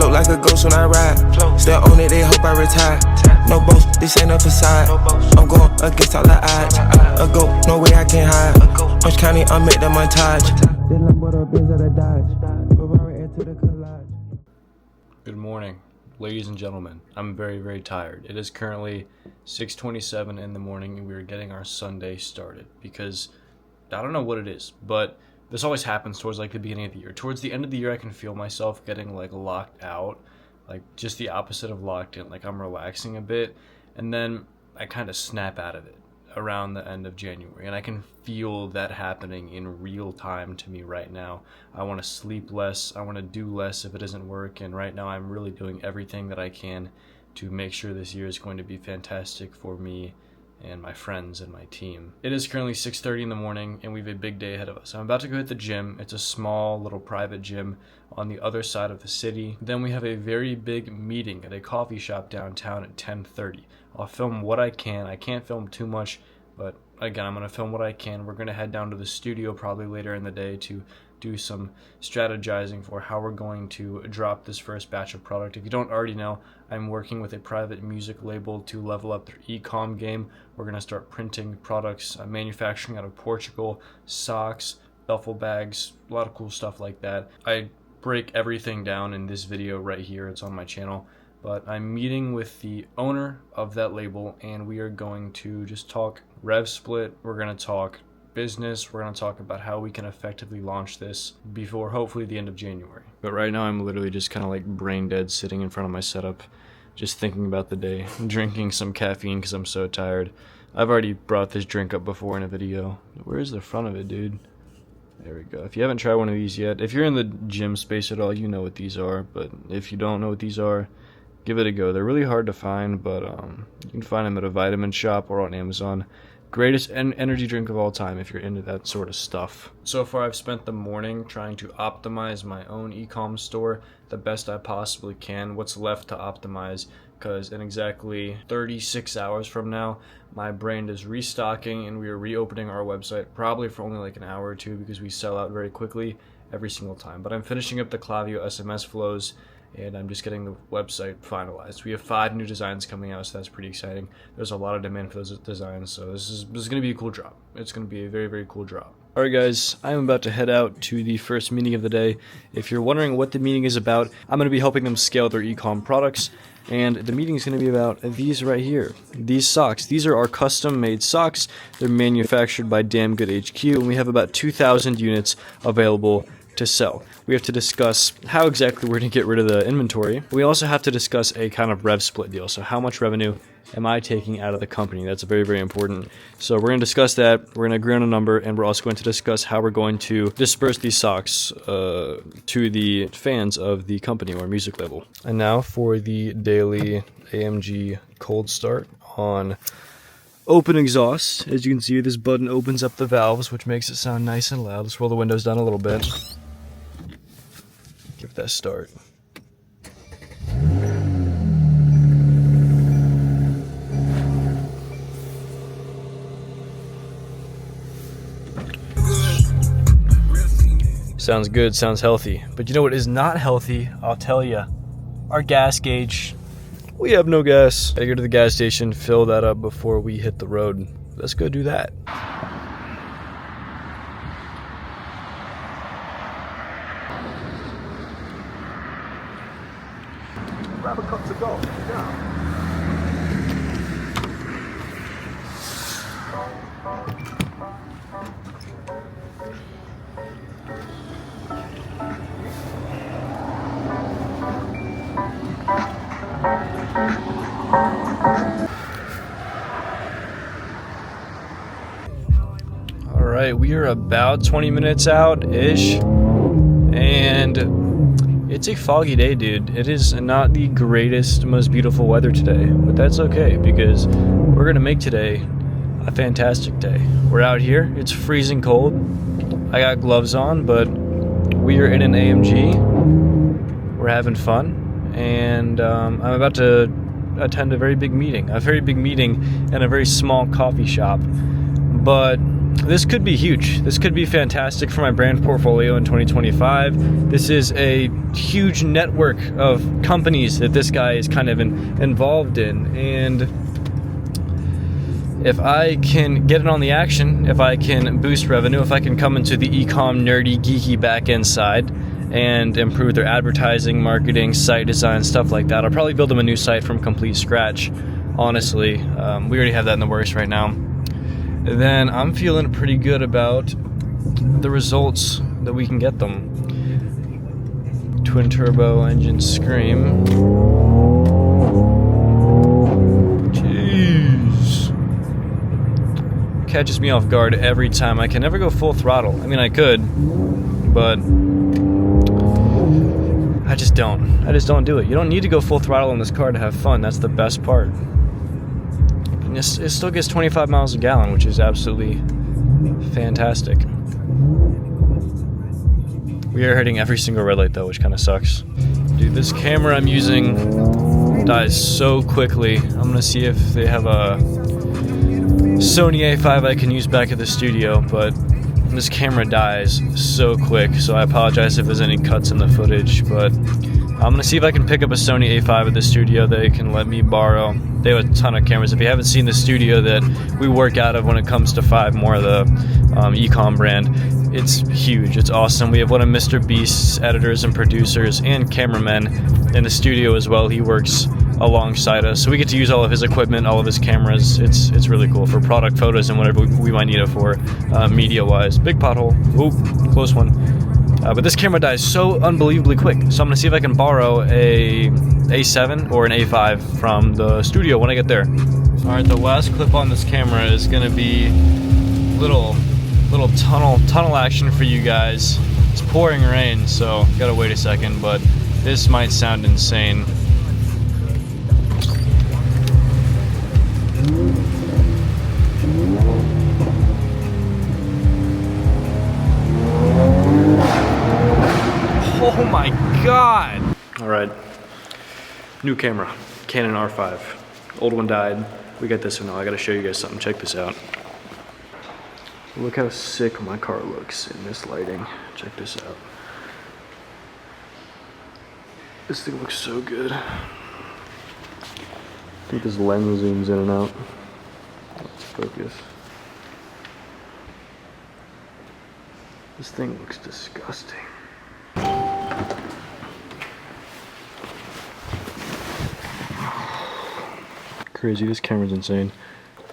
float like a ghost when I ride. Still on it, they hope I retire. No boast, this ain't a facade. I'm going against all the odds. A go, no way I can hide. Orange County, I'm at the montage. Good morning, ladies and gentlemen. I'm very, very tired. It is currently 6:27 in the morning and we are getting our Sunday started because I don't know what it is, but this always happens towards like the beginning of the year. Towards the end of the year, I can feel myself getting like locked out, like just the opposite of locked in. Like I'm relaxing a bit, and then I kind of snap out of it around the end of January, and I can feel that happening in real time to me right now. I want to sleep less. I want to do less if it doesn't work, and right now I'm really doing everything that I can to make sure this year is going to be fantastic for me and my friends and my team. It is currently 6:30 in the morning and we have a big day ahead of us. I'm about to go hit the gym. It's a small little private gym on the other side of the city. Then we have a very big meeting at a coffee shop downtown at 10:30. I'll film what I can. I can't film too much, but again, I'm going to film what I can. We're going to head down to the studio probably later in the day to do some strategizing for how we're going to drop this first batch of product. If you don't already know, I'm working with a private music label to level up their ecom game. We're going to start printing products, manufacturing out of Portugal, socks, duffel bags, a lot of cool stuff like that. I break everything down in this video right here. It's on my channel. But I'm meeting with the owner of that label and we are going to just talk rev split. We're going to talk business. We're going to talk about how we can effectively launch this before hopefully the end of January. But right now I'm literally just kind of like brain dead sitting in front of my setup, just thinking about the day, drinking some caffeine because I'm so tired. I've already brought this drink up before in a video. Where's the front of it, dude? There we go. If you haven't tried one of these yet, if you're in the gym space at all, you know what these are. But if you don't know what these are, give it a go. They're really hard to find, but you can find them at a vitamin shop or on Amazon. Greatest energy drink of all time if you're into that sort of stuff. So far I've spent the morning trying to optimize my own ecom store the best I possibly can. What's left to optimize, because in exactly 36 hours from now my brand is restocking and we are reopening our website, probably for only like an hour or two because we sell out very quickly every single time. But I'm finishing up the Klaviyo SMS flows and I'm just getting the website finalized. We have 5 new designs coming out, so that's pretty exciting. There's a lot of demand for those designs, so this is going to be a cool drop. It's going to be a very, very cool drop. Alright guys, I'm about to head out to the first meeting of the day. If you're wondering what the meeting is about, I'm going to be helping them scale their ecom products, and the meeting is going to be about these right here. These socks. These are our custom-made socks. They're manufactured by Damn Good HQ, and we have about 2,000 units available to sell. We have to discuss how exactly we're going to get rid of the inventory. We also have to discuss a kind of rev split deal. So how much revenue am I taking out of the company? That's very, very important. So we're going to discuss that. We're going to agree on a number, and we're also going to discuss how we're going to disperse these socks to the fans of the company or music label. And now for the daily AMG cold start on open exhaust. As you can see, this button opens up the valves, which makes it sound nice and loud. Let's roll the windows down a little bit. Give that start. Sounds good, sounds healthy. But you know what is not healthy? I'll tell you. Our gas gauge. We have no gas. Gotta go to the gas station, fill that up before we hit the road. Let's go do that. Grab a cup to go. Now. Alright, we are about 20 minutes out-ish, and it's a foggy day, dude. It is not the greatest, most beautiful weather today, but that's okay, because we're going to make today a fantastic day. We're out here, it's freezing cold, I got gloves on, but we are in an AMG, we're having fun, and I'm about to attend a very big meeting in a very small coffee shop, but this could be huge. This could be fantastic for my brand portfolio in 2025. This is a huge network of companies that this guy is kind of involved in, and if I can get it on the action, if I can boost revenue, if I can come into the ecom nerdy geeky back-end side and improve their advertising, marketing, site design, stuff like that, I'll probably build them a new site from complete scratch. Honestly, we already have that in the works right now. Then I'm feeling pretty good about the results that we can get them. Twin turbo engine scream. Jeez. Catches me off guard every time. I can never go full throttle. I mean, I could, but I just don't. I just don't do it. You don't need to go full throttle in this car to have fun. That's the best part. And it still gets 25 miles a gallon, which is absolutely fantastic. We are hitting every single red light though, which kind of sucks. Dude, this camera I'm using dies so quickly. I'm gonna see if they have a Sony A5 I can use back at the studio, but this camera dies so quick, so I apologize if there's any cuts in the footage, but I'm gonna see if I can pick up a Sony A5 at the studio they can let me borrow. They have a ton of cameras. If you haven't seen the studio that we work out of when it comes to Fivemore, the ecom brand, it's huge. It's awesome. We have one of Mr. Beast's editors and producers and cameramen in the studio as well. He works alongside us, so we get to use all of his equipment, all of his cameras. It's really cool for product photos and whatever we might need it for, media-wise. Big pothole. Oop, close one. But this camera dies so unbelievably quick, so I'm gonna see if I can borrow a A7 or an A5 from the studio when I get there. All right, the last clip on this camera is gonna be little tunnel action for you guys. It's pouring rain, so gotta wait a second, but this might sound insane. Oh my god! Alright, new camera, Canon R5. Old one died, we got this one now. I gotta show you guys something, check this out. Look how sick my car looks in this lighting. Check this out. This thing looks so good. I think this lens zooms in and out. Let's focus. This thing looks disgusting. Crazy, this camera's insane.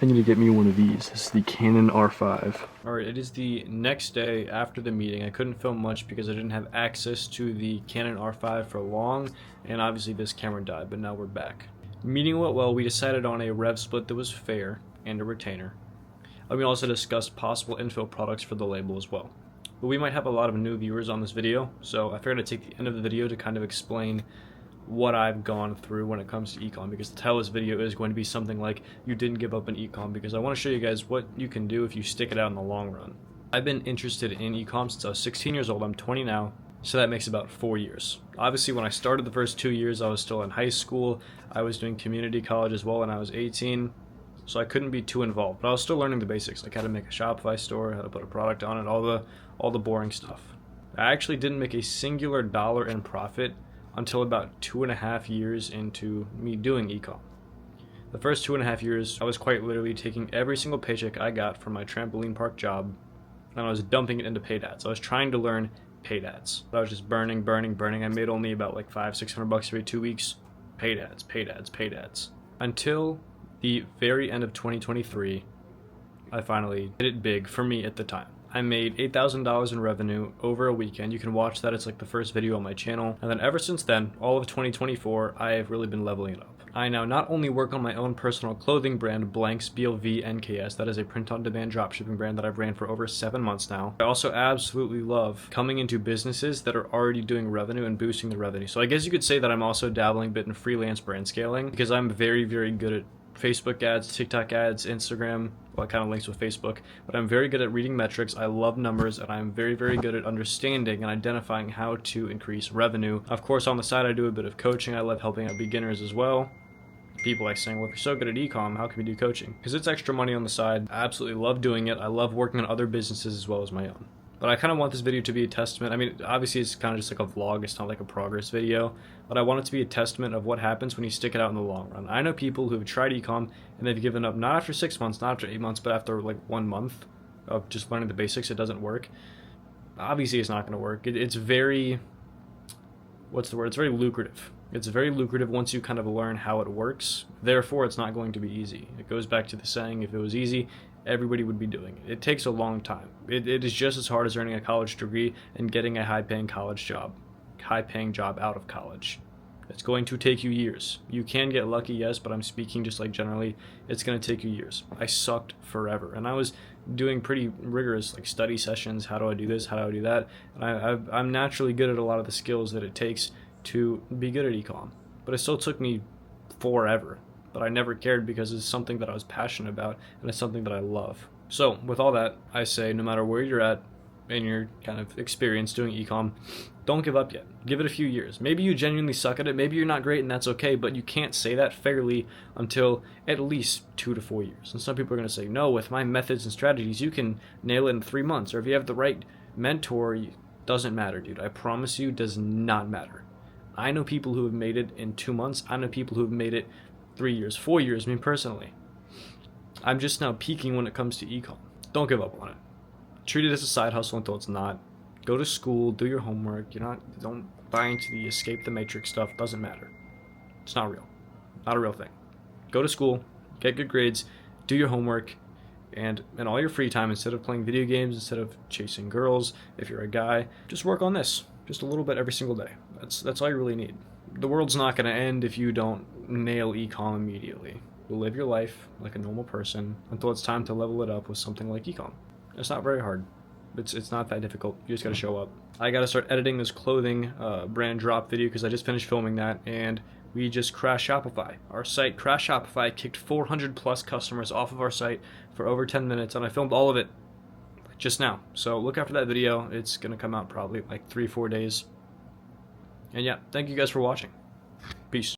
I need to get me one of these. This is the Canon R5. Alright, it is the next day after the meeting. I couldn't film much because I didn't have access to the Canon R5 for long, and obviously this camera died, but now we're back. Meeting went well. We decided on a rev split that was fair and a retainer. And we also discussed possible infill products for the label as well. But we might have a lot of new viewers on this video, so I figured I'd take the end of the video to kind of explain what I've gone through when it comes to ecom, because the title of this video is going to be something like "You didn't give up in ecom," because I want to show you guys what you can do if you stick it out in the long run. I've been interested in ecom since I was 16 years old. I'm 20 now, so that makes about 4 years. Obviously, when I started the first 2 years, I was still in high school. I was doing community college as well when I was 18, so I couldn't be too involved, but I was still learning the basics, like how to make a Shopify store, how to put a product on it, all the boring stuff. I actually didn't make a singular dollar in profit until about 2.5 years into me doing ecom. The first 2.5 years, I was quite literally taking every single paycheck I got from my trampoline park job, and I was dumping it into paid ads. I was trying to learn paid ads. I was just burning. I made only about like $500-600 every 2 weeks. Paid ads. Until the very end of 2023, I finally did it big for me at the time. I made $8,000 in revenue over a weekend. You can watch that. It's like the first video on my channel. And then ever since then, all of 2024, I have really been leveling it up. I now not only work on my own personal clothing brand, Blank's BLVNKS. That is a print-on-demand dropshipping brand that I've ran for over 7 months now. I also absolutely love coming into businesses that are already doing revenue and boosting the revenue. So I guess you could say that I'm also dabbling a bit in freelance brand scaling, because I'm very, very good at Facebook ads, TikTok ads, Instagram. Well, it kind of links with Facebook, but I'm very good at reading metrics. I love numbers, and I'm very, very good at understanding and identifying how to increase revenue. Of course, on the side, I do a bit of coaching. I love helping out beginners as well. people like saying, well, if you're so good at ecom, how can we do coaching? Because it's extra money on the side. I absolutely love doing it. I love working on other businesses as well as my own. But I kind of want this video to be a testament. I mean, obviously it's kind of just like a vlog. It's not like a progress video. But I want it to be a testament of what happens when you stick it out in the long run. I know people who have tried ecom and they've given up, not after 6 months, not after 8 months, but after like 1 month of just learning the basics. It doesn't work. Obviously it's not going to work. It's very, what's the word? It's very lucrative. It's very lucrative once you kind of learn how it works. Therefore, it's not going to be easy. It goes back to the saying, if it was easy, everybody would be doing it. It takes a long time. It is just as hard as earning a college degree and getting a high-paying job out of college. It's going to take you years. You can get lucky, yes, but I'm speaking just like generally, it's going to take you years. I sucked forever, and I was doing pretty rigorous like study sessions. How do I do this? How do I do that? And I'm naturally good at a lot of the skills that it takes to be good at ecom, but it still took me forever. But I never cared because it's something that I was passionate about and it's something that I love. So with all that, I say no matter where you're at in your kind of experience doing ecom, don't give up yet. Give it a few years. Maybe you genuinely suck at it, maybe you're not great, and that's okay, but you can't say that fairly until at least 2 to 4 years. And some people are going to say, no, with my methods and strategies you can nail it in 3 months, or if you have the right mentor. Doesn't matter, dude. I promise you, does not matter. I know people who have made it in 2 months. I know people who have made it 3 years, 4 years, me personally. I'm just now peaking when it comes to ecom. Don't give up on it. Treat it as a side hustle until it's not. Go to school, do your homework. Don't buy into the escape the matrix stuff. Doesn't matter. It's not real. Not a real thing. Go to school, get good grades, do your homework, and in all your free time, instead of playing video games, instead of chasing girls, if you're a guy, just work on this. Just a little bit every single day. That's all you really need. The world's not going to end if you don't nail ecom immediately. You'll live your life like a normal person until it's time to level it up with something like ecom. It's not very hard. It's not that difficult. You just got to show up. I got to start editing this clothing brand drop video because I just finished filming that, and we just crashed Shopify. Our site crashed Shopify, kicked 400 plus customers off of our site for over 10 minutes, and I filmed all of it just now. So look after that video. It's going to come out probably like 3-4 days. And yeah, thank you guys for watching. Peace.